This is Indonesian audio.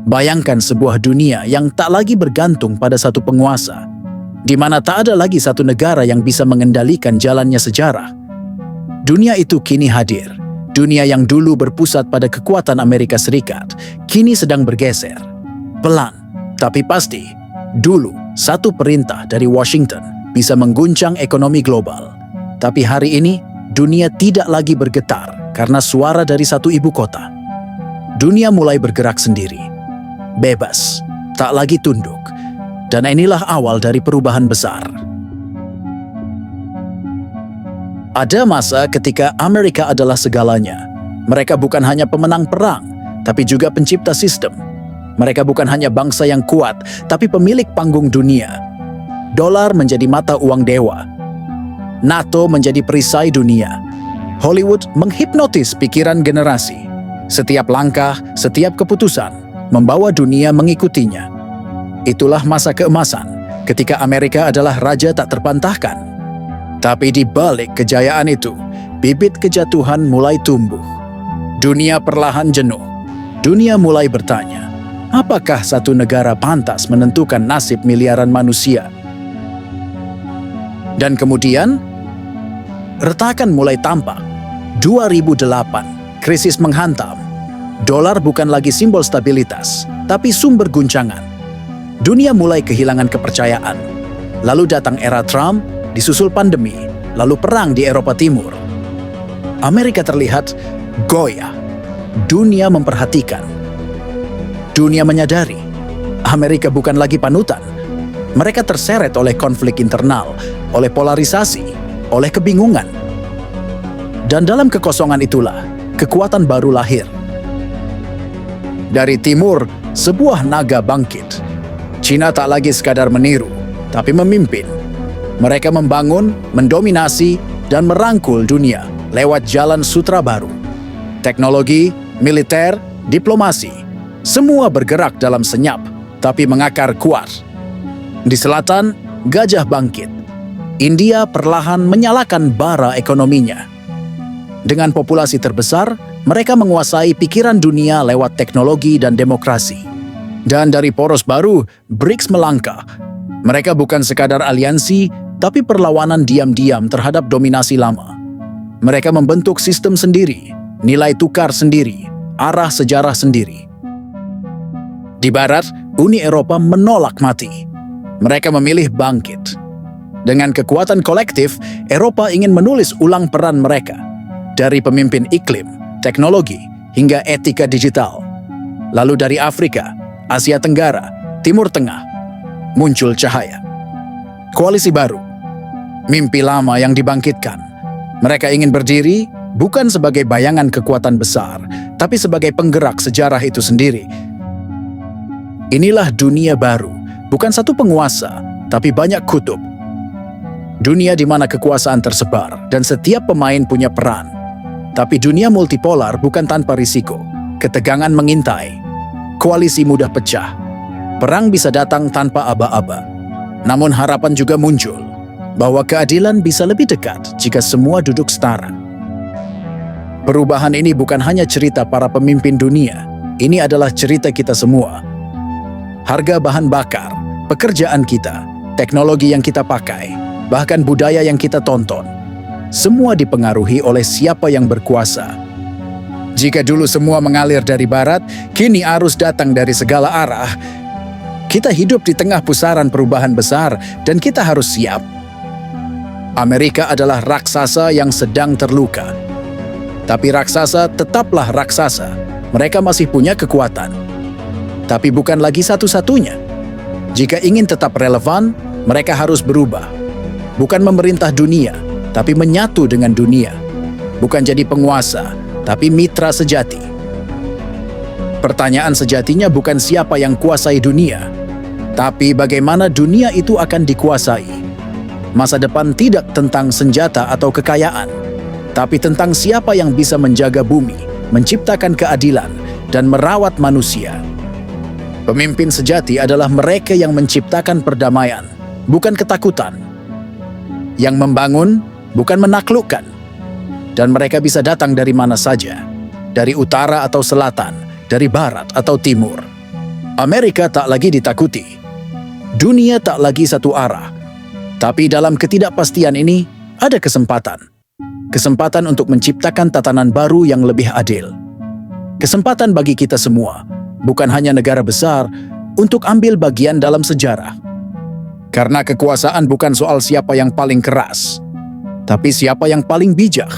Bayangkan sebuah dunia yang tak lagi bergantung pada satu penguasa, di mana tak ada lagi satu negara yang bisa mengendalikan jalannya sejarah. Dunia itu kini hadir. Dunia yang dulu berpusat pada kekuatan Amerika Serikat, kini sedang bergeser. Pelan, tapi pasti. Dulu, satu perintah dari Washington bisa mengguncang ekonomi global. Tapi hari ini, dunia tidak lagi bergetar karena suara dari satu ibu kota. Dunia mulai bergerak sendiri. Bebas, tak lagi tunduk. Dan inilah awal dari perubahan besar. Ada masa ketika Amerika adalah segalanya. Mereka bukan hanya pemenang perang, tapi juga pencipta sistem. Mereka bukan hanya bangsa yang kuat, tapi pemilik panggung dunia. Dolar menjadi mata uang dewa. NATO menjadi perisai dunia. Hollywood menghipnotis pikiran generasi. Setiap langkah, setiap keputusan membawa dunia mengikutinya. Itulah masa keemasan, ketika Amerika adalah raja tak terpantahkan. Tapi di balik kejayaan itu, bibit kejatuhan mulai tumbuh. Dunia perlahan jenuh. Dunia mulai bertanya, apakah satu negara pantas menentukan nasib miliaran manusia? Dan kemudian, retakan mulai tampak. 2008, krisis menghantam. Dolar bukan lagi simbol stabilitas, tapi sumber guncangan. Dunia mulai kehilangan kepercayaan. Lalu datang era Trump, disusul pandemi, lalu perang di Eropa Timur. Amerika terlihat goyah. Dunia memperhatikan. Dunia menyadari, Amerika bukan lagi panutan. Mereka terseret oleh konflik internal, oleh polarisasi, oleh kebingungan. Dan dalam kekosongan itulah, kekuatan baru lahir. Dari timur, sebuah naga bangkit. Cina tak lagi sekadar meniru, tapi memimpin. Mereka membangun, mendominasi, dan merangkul dunia lewat jalan sutra baru. Teknologi, militer, diplomasi, semua bergerak dalam senyap, tapi mengakar kuat. Di selatan, gajah bangkit. India perlahan menyalakan bara ekonominya. Dengan populasi terbesar, mereka menguasai pikiran dunia lewat teknologi dan demokrasi. Dan dari poros baru, BRICS melangkah. Mereka bukan sekadar aliansi, tapi perlawanan diam-diam terhadap dominasi lama. Mereka membentuk sistem sendiri, nilai tukar sendiri, arah sejarah sendiri. Di barat, Uni Eropa menolak mati. Mereka memilih bangkit. Dengan kekuatan kolektif, Eropa ingin menulis ulang peran mereka. Dari pemimpin iklim, teknologi, hingga etika digital. Lalu dari Afrika, Asia Tenggara, Timur Tengah, muncul cahaya. Koalisi baru, mimpi lama yang dibangkitkan. Mereka ingin berdiri bukan sebagai bayangan kekuatan besar, tapi sebagai penggerak sejarah itu sendiri. Inilah dunia baru, bukan satu penguasa, tapi banyak kutub. Dunia di mana kekuasaan tersebar dan setiap pemain punya peran. Tapi dunia multipolar bukan tanpa risiko. Ketegangan mengintai. Koalisi mudah pecah. Perang bisa datang tanpa aba-aba. Namun harapan juga muncul bahwa keadilan bisa lebih dekat jika semua duduk setara. Perubahan ini bukan hanya cerita para pemimpin dunia. Ini adalah cerita kita semua. Harga bahan bakar, pekerjaan kita, teknologi yang kita pakai, bahkan budaya yang kita tonton, semua dipengaruhi oleh siapa yang berkuasa. Jika dulu semua mengalir dari barat, kini arus datang dari segala arah. Kita hidup di tengah pusaran perubahan besar dan kita harus siap. Amerika adalah raksasa yang sedang terluka. Tapi raksasa tetaplah raksasa. Mereka masih punya kekuatan. Tapi bukan lagi satu-satunya. Jika ingin tetap relevan, mereka harus berubah. Bukan memerintah dunia, tapi menyatu dengan dunia. Bukan jadi penguasa, tapi mitra sejati. Pertanyaan sejatinya bukan siapa yang kuasai dunia, tapi bagaimana dunia itu akan dikuasai. Masa depan tidak tentang senjata atau kekayaan, tapi tentang siapa yang bisa menjaga bumi, menciptakan keadilan, dan merawat manusia. Pemimpin sejati adalah mereka yang menciptakan perdamaian, bukan ketakutan. Yang membangun, bukan menaklukkan. Dan mereka bisa datang dari mana saja, dari utara atau selatan, dari barat atau timur. Amerika tak lagi ditakuti. Dunia tak lagi satu arah. Tapi dalam ketidakpastian ini, ada kesempatan. Kesempatan untuk menciptakan tatanan baru yang lebih adil. Kesempatan bagi kita semua, bukan hanya negara besar, untuk ambil bagian dalam sejarah. Karena kekuasaan bukan soal siapa yang paling keras, tapi siapa yang paling bijak.